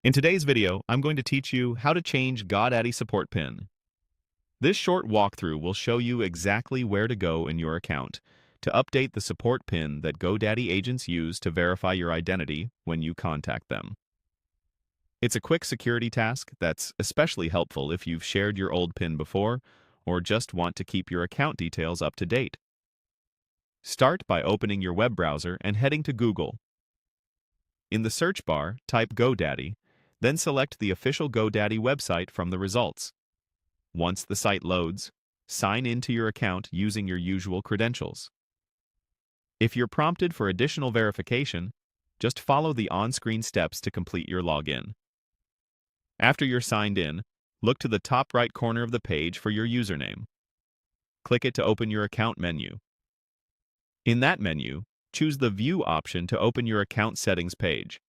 In today's video, I'm going to teach you how to change GoDaddy support PIN. This short walkthrough will show you exactly where to go in your account to update the support PIN that GoDaddy agents use to verify your identity when you contact them. It's a quick security task that's especially helpful if you've shared your old PIN before or just want to keep your account details up to date. Start by opening your web browser and heading to Google. In the search bar, type GoDaddy, then select the official GoDaddy website from the results. Once the site loads, sign into your account using your usual credentials. If you're prompted for additional verification, just follow the on-screen steps to complete your login. After you're signed in, look to the top right corner of the page for your username. Click it to open your account menu. In that menu, choose the View option to open your account settings page.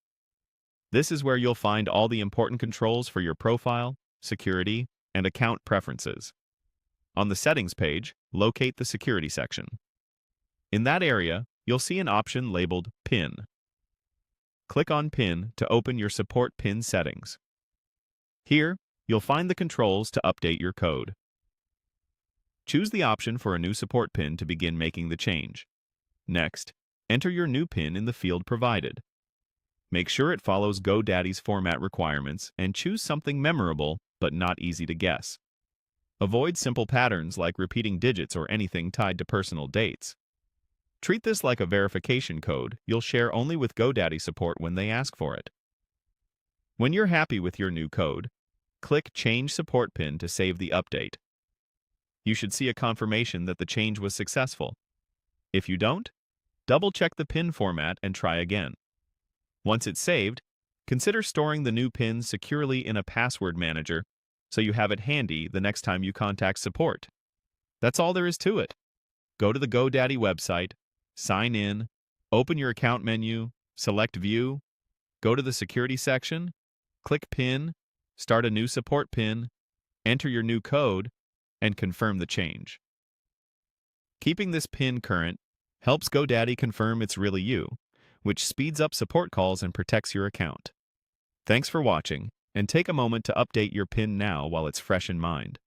This is where you'll find all the important controls for your profile, security, and account preferences. On the Settings page, locate the Security section. In that area, you'll see an option labeled PIN. Click on PIN to open your support PIN settings. Here, you'll find the controls to update your code. Choose the option for a new support PIN to begin making the change. Next, enter your new PIN in the field provided. Make sure it follows GoDaddy's format requirements and choose something memorable but not easy to guess. Avoid simple patterns like repeating digits or anything tied to personal dates. Treat this like a verification code you'll share only with GoDaddy support when they ask for it. When you're happy with your new code, click Change Support PIN to save the update. You should see a confirmation that the change was successful. If you don't, double-check the PIN format and try again. Once it's saved, consider storing the new PIN securely in a password manager so you have it handy the next time you contact support. That's all there is to it. Go to the GoDaddy website, sign in, open your account menu, select View, go to the Security section, click PIN, start a new support PIN, enter your new code, and confirm the change. Keeping this PIN current helps GoDaddy confirm it's really you, which speeds up support calls and protects your account. Thanks for watching, and take a moment to update your PIN now while it's fresh in mind.